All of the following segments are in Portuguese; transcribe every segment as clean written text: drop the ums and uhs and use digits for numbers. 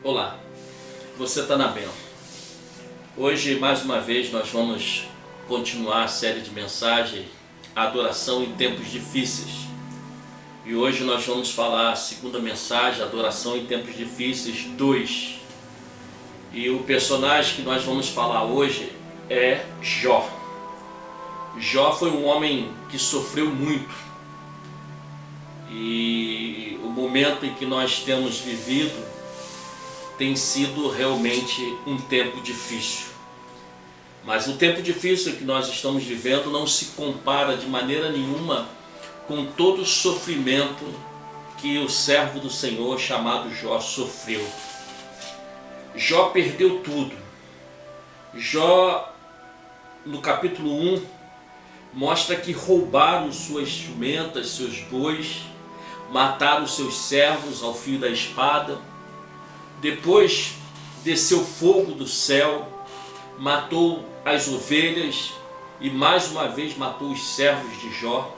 Olá, você está na Bênção. Hoje, mais uma vez, nós vamos continuar a série de mensagens Adoração em Tempos Difíceis. E hoje nós vamos falar a segunda mensagem, Adoração em Tempos Difíceis 2. E o personagem que nós vamos falar hoje é Jó. Jó foi um homem que sofreu muito. E o momento em que nós temos vivido tem sido realmente um tempo difícil. Mas o tempo difícil que nós estamos vivendo não se compara de maneira nenhuma com todo o sofrimento que o servo do Senhor chamado Jó sofreu. Jó perdeu tudo. Jó, no capítulo 1, mostra que roubaram suas jumentas, seus bois, mataram seus servos ao fio da espada. Depois desceu fogo do céu, matou as ovelhas e mais uma vez matou os servos de Jó.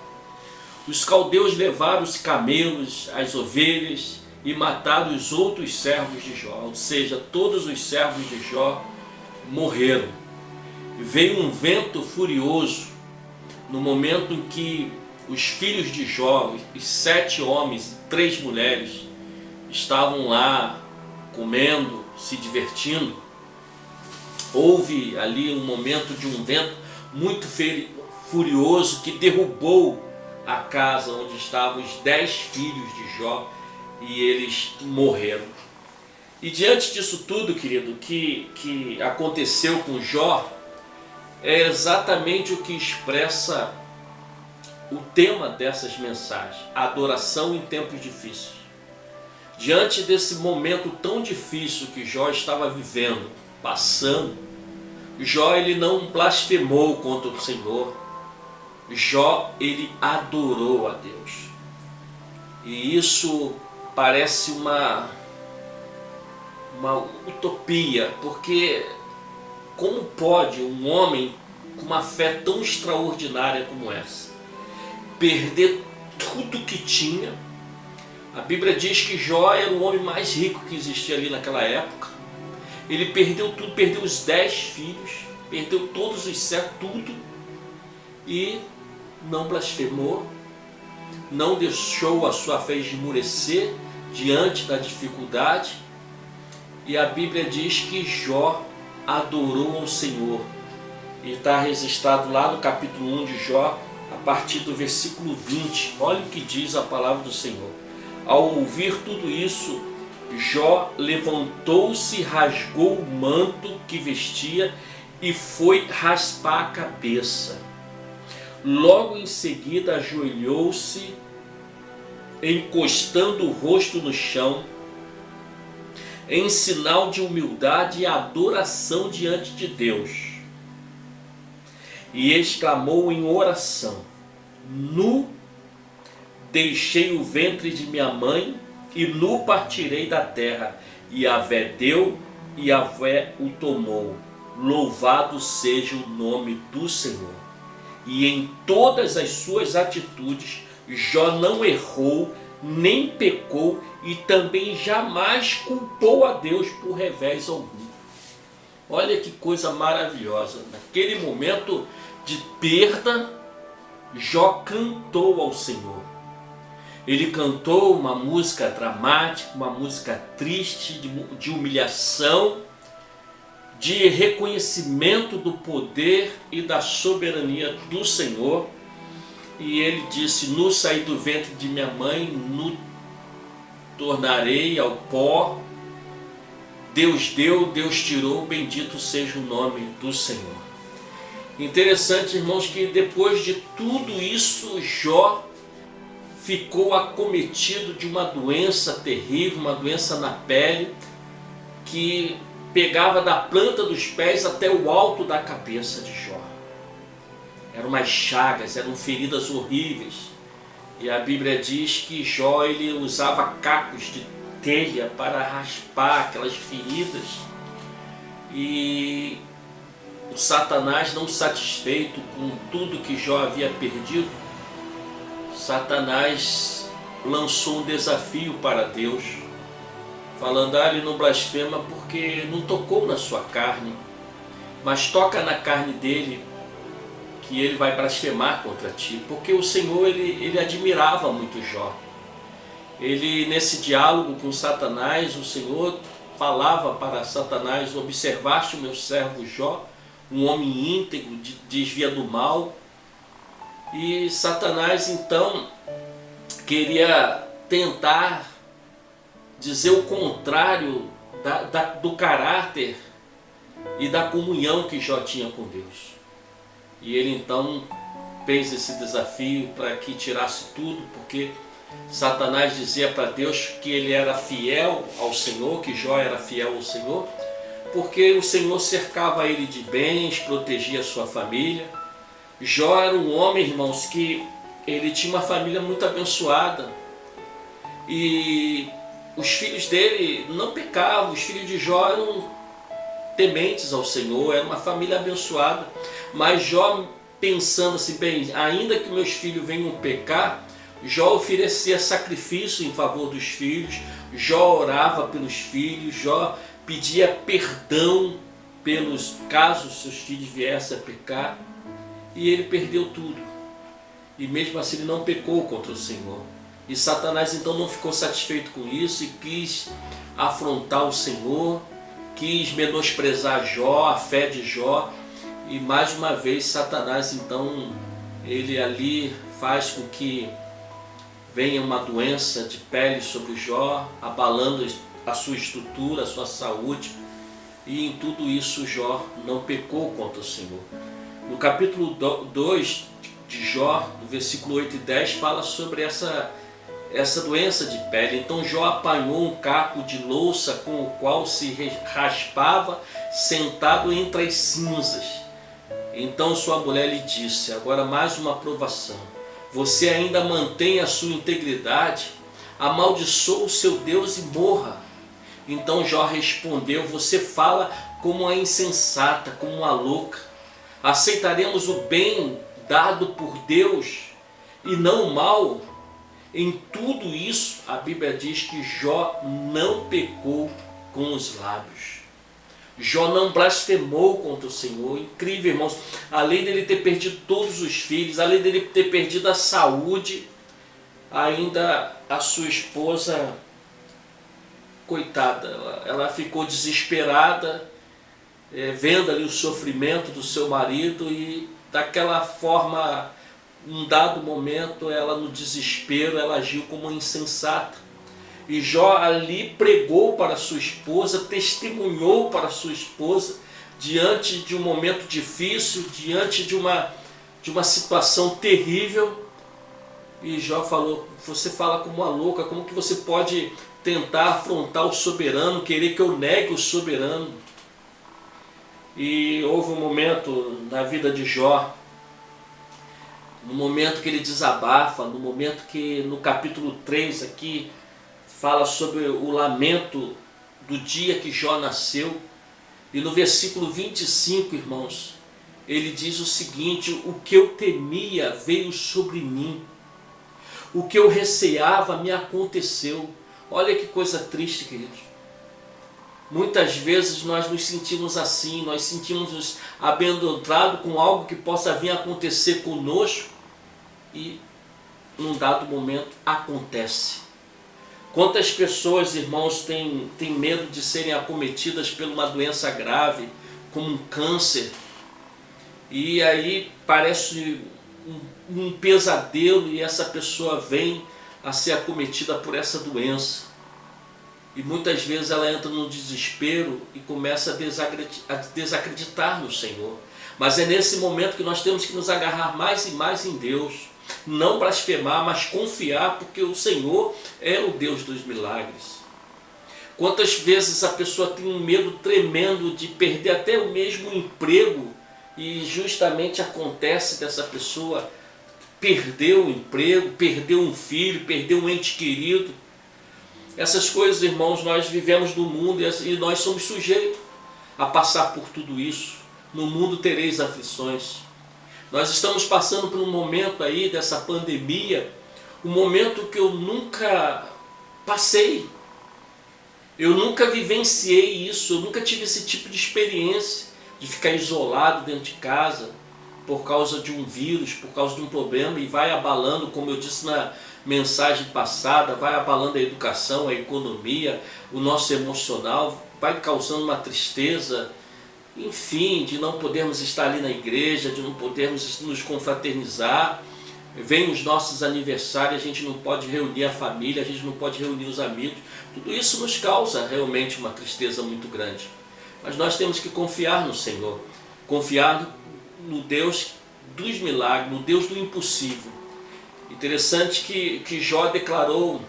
Os caldeus levaram os camelos, as ovelhas e mataram os outros servos de Jó, ou seja, todos os servos de Jó morreram. Veio um vento furioso no momento em que os filhos de Jó, os 7 homens e 3 mulheres, estavam lá comendo, se divertindo. Houve ali um momento de um vento muito furioso que derrubou a casa onde estavam os 10 filhos de Jó e eles morreram. E diante disso tudo, querido, que aconteceu com Jó, é exatamente o que expressa o tema dessas mensagens, a adoração em tempos difíceis. Diante desse momento tão difícil que Jó estava vivendo, passando, Jó ele não blasfemou contra o Senhor. Jó ele adorou a Deus. E isso parece uma utopia, porque como pode um homem com uma fé tão extraordinária como essa perder tudo que tinha? A Bíblia diz que Jó era o homem mais rico que existia ali naquela época. Ele perdeu tudo, perdeu os 10 filhos, perdeu todos os servos, tudo, e não blasfemou, não deixou a sua fé esmorecer diante da dificuldade. E a Bíblia diz que Jó adorou ao Senhor. E está registrado lá no capítulo 1 de Jó, a partir do versículo 20. Olha o que diz a palavra do Senhor. Ao ouvir tudo isso, Jó levantou-se, rasgou o manto que vestia e foi raspar a cabeça. Logo em seguida ajoelhou-se, encostando o rosto no chão, em sinal de humildade e adoração diante de Deus. E exclamou em oração: Nu deixei o ventre de minha mãe, e nu partirei da terra. E Yahvé deu, e Yahvé o tomou. Louvado seja o nome do Senhor. E em todas as suas atitudes, Jó não errou, nem pecou, e também jamais culpou a Deus por revés algum. Olha que coisa maravilhosa. Naquele momento de perda, Jó cantou ao Senhor. Ele cantou uma música dramática, uma música triste, de humilhação, de reconhecimento do poder e da soberania do Senhor. E ele disse: Nu saí do ventre de minha mãe, nu tornarei ao pó. Deus deu, Deus tirou, bendito seja o nome do Senhor. Interessante, irmãos, que depois de tudo isso, Jó ficou acometido de uma doença terrível, uma doença na pele, que pegava da planta dos pés até o alto da cabeça de Jó. Eram umas chagas, eram feridas horríveis. E a Bíblia diz que Jó ele usava cacos de telha para raspar aquelas feridas. E o Satanás, não satisfeito com tudo que Jó havia perdido, Satanás lançou um desafio para Deus. falando, ele não blasfema porque não tocou na sua carne, mas toca na carne dele que ele vai blasfemar contra ti, porque o Senhor ele admirava muito Jó. Ele, nesse diálogo com Satanás, o Senhor falava para Satanás: observaste o meu servo Jó, um homem íntegro, desvia do mal. E Satanás então queria tentar dizer o contrário do caráter e da comunhão que Jó tinha com Deus. E ele então fez esse desafio para que tirasse tudo, porque Satanás dizia para Deus que ele era fiel ao Senhor, que Jó era fiel ao Senhor, porque o Senhor cercava ele de bens, protegia a sua família. Jó era um homem, irmãos, que ele tinha uma família muito abençoada. E os filhos dele não pecavam, os filhos de Jó eram tementes ao Senhor, era uma família abençoada. Mas Jó, pensando assim, bem, ainda que meus filhos venham pecar, Jó oferecia sacrifício em favor dos filhos, Jó orava pelos filhos, Jó pedia perdão pelos casos seus filhos viessem a pecar, e ele perdeu tudo. E mesmo assim ele não pecou contra o Senhor. E Satanás então não ficou satisfeito com isso e quis afrontar o Senhor, quis menosprezar Jó, a fé de Jó. E mais uma vez Satanás então, ele ali faz com que venha uma doença de pele sobre Jó, abalando a sua estrutura, a sua saúde. E em tudo isso Jó não pecou contra o Senhor. No capítulo 2 de Jó, no versículo 8 e 10, fala sobre essa doença de pele. Então Jó apanhou um caco de louça com o qual se raspava sentado entre as cinzas. Então sua mulher lhe disse: agora mais uma provação. Você ainda mantém a sua integridade? Amaldiçoa o seu Deus e morra. Então Jó respondeu: você fala como uma insensata, como uma louca. Aceitaremos o bem dado por Deus e não o mal? Em tudo isso, a Bíblia diz que Jó não pecou com os lábios. Jó não blasfemou contra o Senhor. Incrível, irmãos. Além dele ter perdido todos os filhos, além dele ter perdido a saúde, ainda a sua esposa, coitada, ela ficou desesperada, vendo ali o sofrimento do seu marido, e daquela forma, num dado momento, ela no desespero, ela agiu como uma insensata. E Jó ali pregou para sua esposa, testemunhou para sua esposa, diante de um momento difícil, diante de uma situação terrível. E Jó falou: você fala como uma louca, como que você pode tentar afrontar o soberano, querer que eu negue o soberano? E houve um momento na vida de Jó, no momento que ele desabafa, no momento que no capítulo 3 aqui, fala sobre o lamento do dia que Jó nasceu. E no versículo 25, irmãos, ele diz o seguinte: o que eu temia veio sobre mim, o que eu receava me aconteceu. Olha que coisa triste, queridos. Muitas vezes nós nos sentimos assim, nós sentimos amedrontados com algo que possa vir a acontecer conosco, e num dado momento acontece. Quantas pessoas, irmãos, têm medo de serem acometidas por uma doença grave, como um câncer, e aí parece um pesadelo, e essa pessoa vem a ser acometida por essa doença. E muitas vezes ela entra no desespero e começa a desacreditar no Senhor. Mas é nesse momento que nós temos que nos agarrar mais e mais em Deus. Não blasfemar, mas confiar, porque o Senhor é o Deus dos milagres. Quantas vezes a pessoa tem um medo tremendo de perder até o mesmo emprego, e justamente acontece dessa pessoa perder o emprego, perder um filho, perder um ente querido. Essas coisas, irmãos, nós vivemos no mundo e nós somos sujeitos a passar por tudo isso. No mundo tereis aflições. Nós estamos passando por um momento aí dessa pandemia, um momento que eu nunca passei. Eu nunca vivenciei isso, eu nunca tive esse tipo de experiência de ficar isolado dentro de casa por causa de um vírus, por causa de um problema, e vai abalando, como eu disse na mensagem passada, vai abalando a educação, a economia, o nosso emocional, vai causando uma tristeza, enfim, de não podermos estar ali na igreja, de não podermos nos confraternizar. Vem os nossos aniversários, a gente não pode reunir a família, a gente não pode reunir os amigos. Tudo isso nos causa realmente uma tristeza muito grande. Mas nós temos que confiar no Senhor, confiar no Deus dos milagres, no Deus do impossível. Interessante que Jó declarou,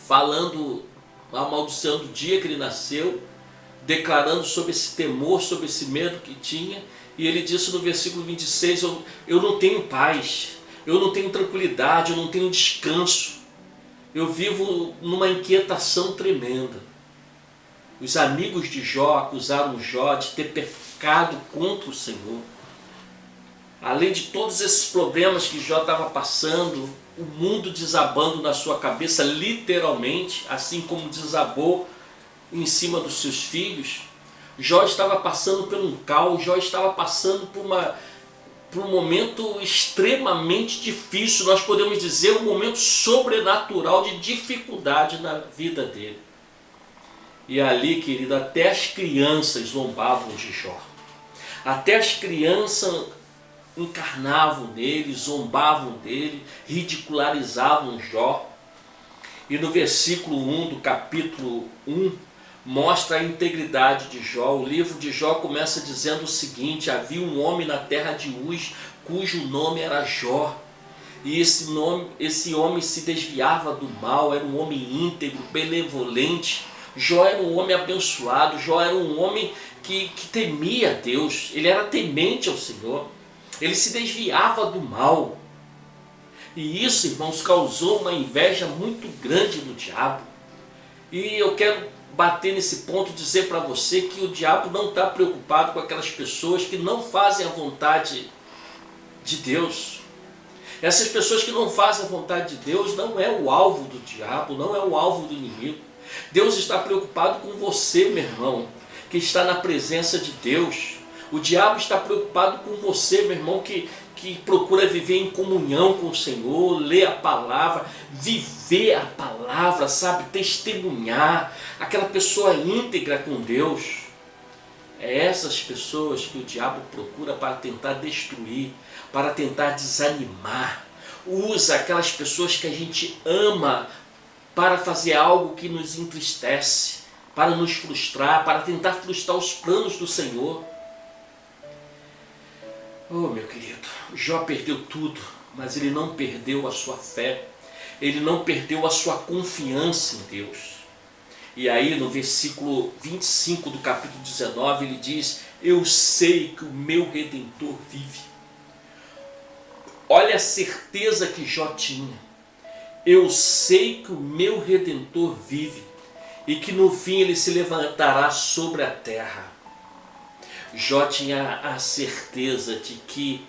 falando, amaldiçoando o dia que ele nasceu, declarando sobre esse temor, sobre esse medo que tinha, e ele disse no versículo 26, eu não tenho paz, eu não tenho tranquilidade, eu não tenho descanso, eu vivo numa inquietação tremenda. Os amigos de Jó acusaram Jó de ter pecado contra o Senhor. Além de todos esses problemas que Jó estava passando, o mundo desabando na sua cabeça, literalmente, assim como desabou em cima dos seus filhos, Jó estava passando por um caos, Jó estava passando por um momento extremamente difícil, nós podemos dizer um momento sobrenatural de dificuldade na vida dele. E ali, querido, até as crianças zombavam de Jó. Até as crianças encarnavam nele, zombavam dele, ridicularizavam Jó. E no versículo 1 do capítulo 1, mostra a integridade de Jó. O livro de Jó começa dizendo o seguinte: havia um homem na terra de Uz, cujo nome era Jó. E esse homem se desviava do mal, era um homem íntegro, benevolente. Jó era um homem abençoado, Jó era um homem que temia Deus, ele era temente ao Senhor, ele se desviava do mal. E isso, irmãos, causou uma inveja muito grande no diabo. E eu quero bater nesse ponto, dizer para você que o diabo não está preocupado com aquelas pessoas que não fazem a vontade de Deus. Essas pessoas que não fazem a vontade de Deus não é o alvo do diabo, não é o alvo do inimigo. Deus está preocupado com você, meu irmão, que está na presença de Deus. O diabo está preocupado com você, meu irmão, que procura viver em comunhão com o Senhor, ler a palavra, viver a palavra, sabe, testemunhar, aquela pessoa íntegra com Deus. É essas pessoas que o diabo procura para tentar destruir, para tentar desanimar. Usa aquelas pessoas que a gente ama para fazer algo que nos entristece, para nos frustrar, para tentar frustrar os planos do Senhor. Oh, meu querido, Jó perdeu tudo, mas ele não perdeu a sua fé, ele não perdeu a sua confiança em Deus. E aí no versículo 25 do capítulo 19 ele diz: eu sei que o meu Redentor vive. Olha a certeza que Jó tinha. Eu sei que o meu Redentor vive e que no fim ele se levantará sobre a terra. Jó tinha a certeza de que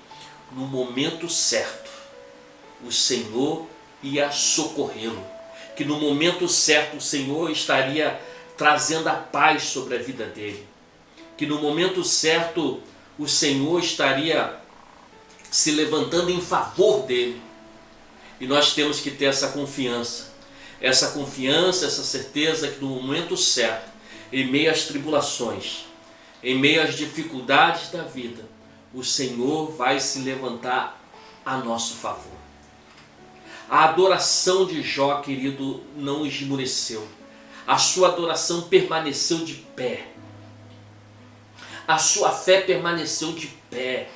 no momento certo o Senhor ia socorrê-lo, que no momento certo o Senhor estaria trazendo a paz sobre a vida dele, que no momento certo o Senhor estaria se levantando em favor dele. E nós temos que ter essa confiança, essa certeza que no momento certo, em meio às tribulações, em meio às dificuldades da vida, o Senhor vai se levantar a nosso favor. A adoração de Jó, querido, não esmoreceu. A sua adoração permaneceu de pé. A sua fé permaneceu de pé.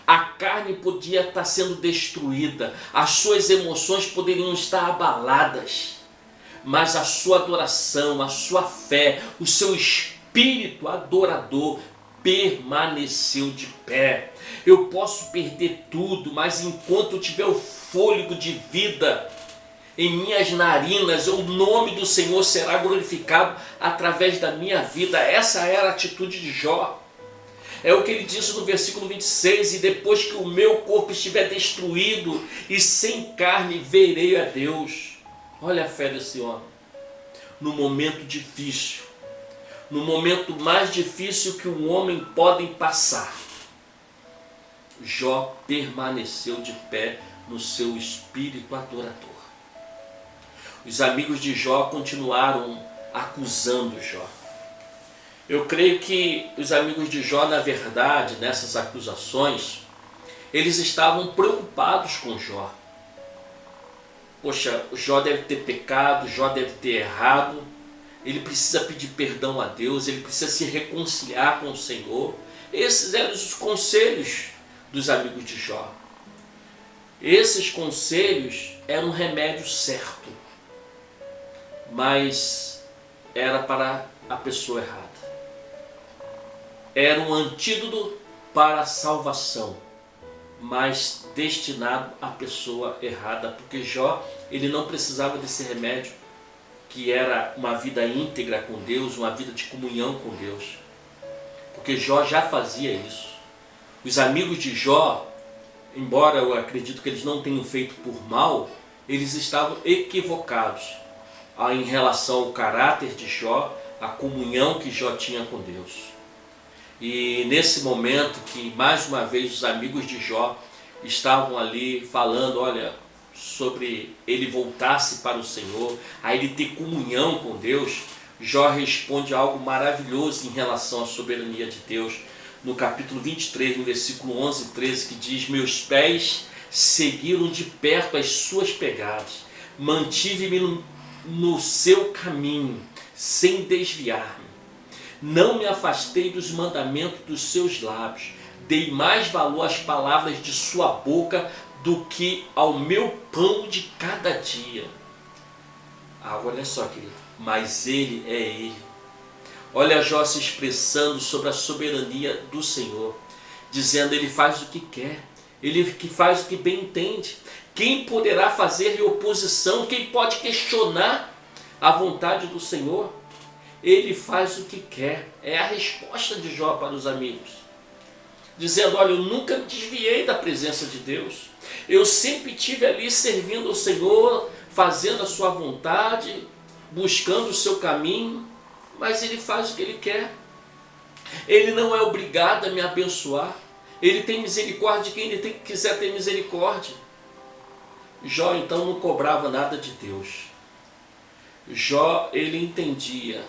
A carne podia estar sendo destruída, as suas emoções poderiam estar abaladas, mas a sua adoração, a sua fé, o seu espírito adorador permaneceu de pé. Eu posso perder tudo, mas enquanto eu tiver o fôlego de vida em minhas narinas, o nome do Senhor será glorificado através da minha vida. Essa era a atitude de Jó. É o que ele disse no versículo 26, e depois que o meu corpo estiver destruído e sem carne, verei a Deus. Olha a fé desse homem. no momento difícil, no momento mais difícil que um homem pode passar, Jó permaneceu de pé no seu espírito adorador. Os amigos de Jó continuaram acusando Jó. Eu creio que os amigos de Jó, na verdade, nessas acusações, eles estavam preocupados com Jó. Poxa, Jó deve ter pecado, Jó deve ter errado, ele precisa pedir perdão a Deus, ele precisa se reconciliar com o Senhor. Esses eram os conselhos dos amigos de Jó. Esses conselhos eram um remédio certo, mas era para a pessoa errada. Era um antídoto para a salvação, mas destinado à pessoa errada, porque Jó, ele não precisava desse remédio, que era uma vida íntegra com Deus, uma vida de comunhão com Deus, porque Jó já fazia isso. Os amigos de Jó, embora eu acredito que eles não tenham feito por mal, eles estavam equivocados em relação ao caráter de Jó, a comunhão que Jó tinha com Deus. E nesse momento que mais uma vez os amigos de Jó estavam ali falando, olha, sobre ele voltar-se para o Senhor, a ele ter comunhão com Deus, Jó responde algo maravilhoso em relação à soberania de Deus, no capítulo 23, no versículo 11 e 13, que diz: meus pés seguiram de perto as suas pegadas, mantive-me no seu caminho, sem desviar-me. Não me afastei dos mandamentos dos seus lábios, dei mais valor às palavras de sua boca do que ao meu pão de cada dia. Olha só, querido, mas ele é ele. Olha Jó se expressando sobre a soberania do Senhor, dizendo: ele faz o que quer, ele que faz o que bem entende. Quem poderá fazer-lhe oposição? Quem pode questionar a vontade do Senhor? Ele faz o que quer. É a resposta de Jó para os amigos, dizendo: olha, eu nunca me desviei da presença de Deus, eu sempre estive ali servindo ao Senhor, fazendo a sua vontade, buscando o seu caminho, mas ele faz o que ele quer. Ele não é obrigado a me abençoar, ele tem misericórdia de quem ele quiser ter misericórdia. Jó então não cobrava nada de Deus. Jó, ele entendia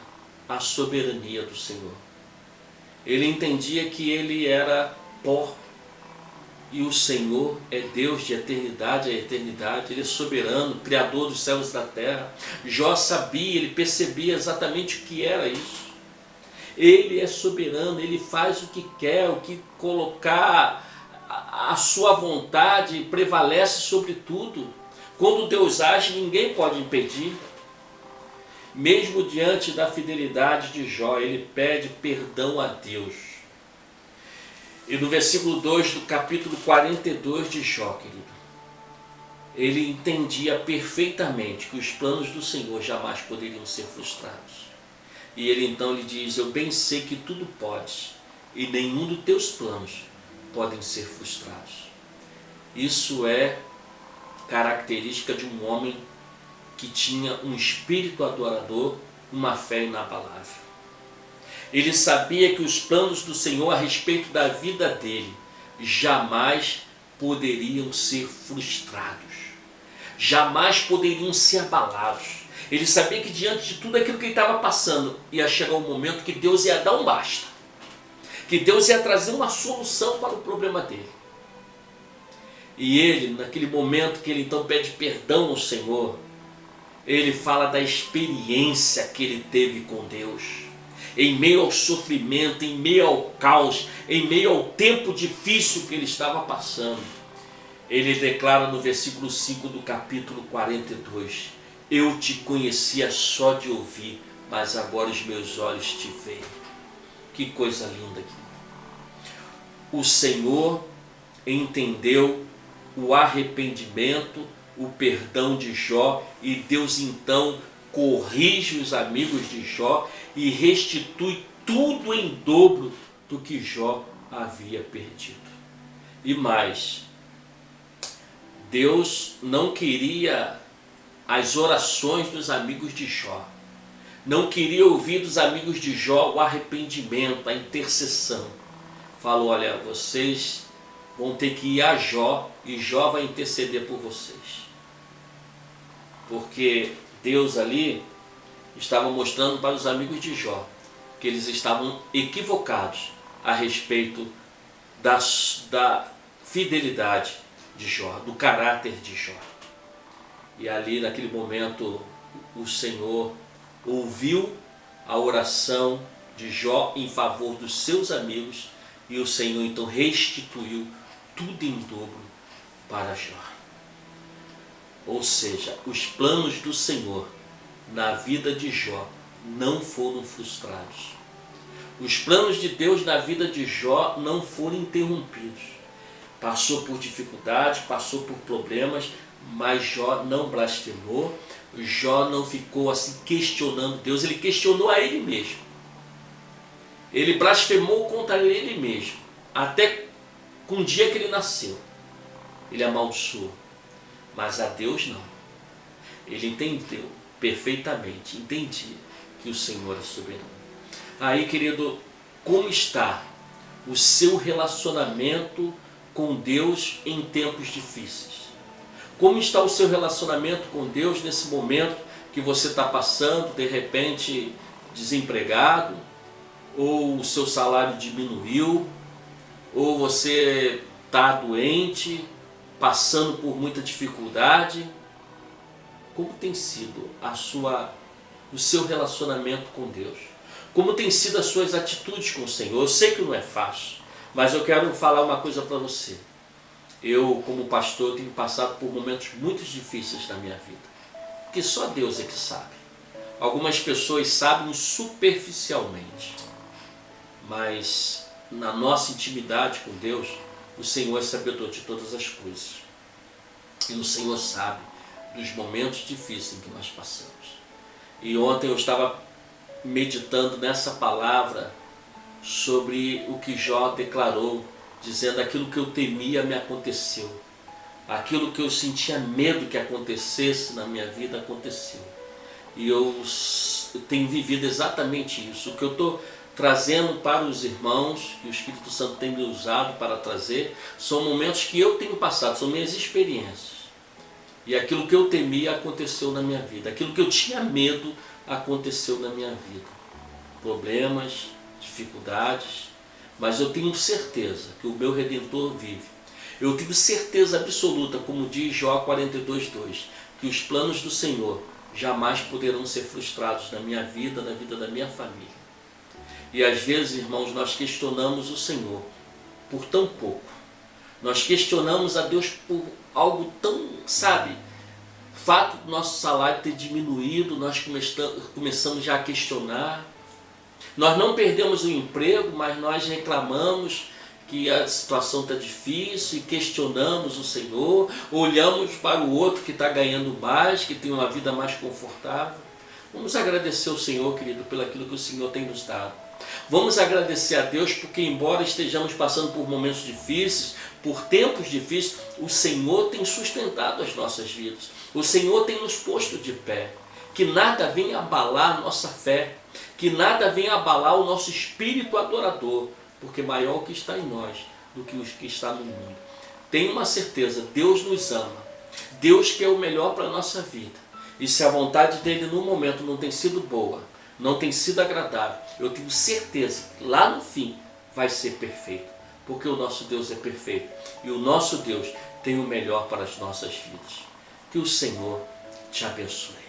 a soberania do Senhor. Ele entendia que ele era pó e o Senhor é Deus de eternidade a eternidade. Ele é soberano, criador dos céus e da terra. Jó sabia, ele percebia exatamente o que era isso. Ele é soberano, ele faz o que quer, o que colocar a sua vontade prevalece sobre tudo. Quando Deus age, ninguém pode impedir. Mesmo diante da fidelidade de Jó, ele pede perdão a Deus. E no versículo 2 do capítulo 42 de Jó, querido, ele entendia perfeitamente que os planos do Senhor jamais poderiam ser frustrados. E ele então lhe diz: eu bem sei que tudo podes, e nenhum dos teus planos podem ser frustrados. Isso é característica de um homem que tinha um espírito adorador, uma fé inabalável. Ele sabia que os planos do Senhor a respeito da vida dele jamais poderiam ser frustrados, jamais poderiam ser abalados. Ele sabia que diante de tudo aquilo que ele estava passando, ia chegar um momento que Deus ia dar um basta, que Deus ia trazer uma solução para o problema dele. E ele, naquele momento que ele então pede perdão ao Senhor, ele fala da experiência que ele teve com Deus. Em meio ao sofrimento, em meio ao caos, em meio ao tempo difícil que ele estava passando, ele declara no versículo 5 do capítulo 42: eu te conhecia só de ouvir, mas agora os meus olhos te veem. Que coisa linda aqui. O Senhor entendeu o arrependimento, o perdão de Jó, e Deus então corrige os amigos de Jó e restitui tudo em dobro do que Jó havia perdido. E mais, Deus não queria as orações dos amigos de Jó. não queria ouvir dos amigos de Jó o arrependimento, a intercessão. Falou, olha, vocês vão ter que ir a Jó e Jó vai interceder por vocês. Porque Deus ali estava mostrando para os amigos de Jó que eles estavam equivocados a respeito da fidelidade de Jó, do caráter de Jó. E ali naquele momento o Senhor ouviu a oração de Jó em favor dos seus amigos e o Senhor então restituiu tudo em dobro para Jó. Ou seja, os planos do Senhor na vida de Jó não foram frustrados. Os planos de Deus na vida de Jó não foram interrompidos. Passou por dificuldades, passou por problemas, mas Jó não blasfemou, Jó não ficou assim questionando Deus, ele questionou a ele mesmo. Ele blasfemou contra ele mesmo, até com o dia que ele nasceu. Ele amaldiçoou, mas a Deus não. Ele entendeu perfeitamente, entendia que o Senhor é soberano. Aí, querido, como está o seu relacionamento com Deus em tempos difíceis? Como está o seu relacionamento com Deus nesse momento que você está passando, de repente desempregado, ou o seu salário diminuiu, ou você está doente, passando por muita dificuldade? Como tem sido o seu relacionamento com Deus? Como tem sido as suas atitudes com o Senhor? Eu sei que não é fácil, mas eu quero falar uma coisa para você. Eu, como pastor, tenho passado por momentos muito difíceis na minha vida, porque só Deus é que sabe. Algumas pessoas sabem superficialmente, mas na nossa intimidade com Deus, o Senhor é sabedor de todas as coisas. E o Senhor sabe dos momentos difíceis em que nós passamos. E ontem eu estava meditando nessa palavra sobre o que Jó declarou, dizendo: aquilo que eu temia me aconteceu, aquilo que eu sentia medo que acontecesse na minha vida aconteceu. E eu tenho vivido exatamente isso. O que eu estou trazendo para os irmãos, que o Espírito Santo tem me usado para trazer, são momentos que eu tenho passado, são minhas experiências. E aquilo que eu temia aconteceu na minha vida, aquilo que eu tinha medo aconteceu na minha vida. Problemas, dificuldades, mas eu tenho certeza que o meu Redentor vive. Eu tenho certeza absoluta, como diz Jó 42:2, que os planos do Senhor jamais poderão ser frustrados na minha vida, na vida da minha família. E às vezes, irmãos, nós questionamos o Senhor por tão pouco. Nós questionamos a Deus por algo tão, o fato do nosso salário ter diminuído, nós começamos já a questionar. Nós não perdemos o emprego, mas nós reclamamos que a situação está difícil e questionamos o Senhor, olhamos para o outro que está ganhando mais, que tem uma vida mais confortável. Vamos agradecer ao Senhor, querido, pelo aquilo que o Senhor tem nos dado. Vamos agradecer a Deus porque, embora estejamos passando por momentos difíceis, por tempos difíceis, o Senhor tem sustentado as nossas vidas. O Senhor tem nos posto de pé. Que nada venha abalar a nossa fé, que nada venha abalar o nosso espírito adorador, porque maior o que está em nós do que o que está no mundo. Tenha uma certeza, Deus nos ama, Deus quer o melhor para a nossa vida. E se a vontade dele no momento não tem sido boa, não tem sido agradável, eu tenho certeza que lá no fim vai ser perfeito, porque o nosso Deus é perfeito e o nosso Deus tem o melhor para as nossas vidas. Que o Senhor te abençoe.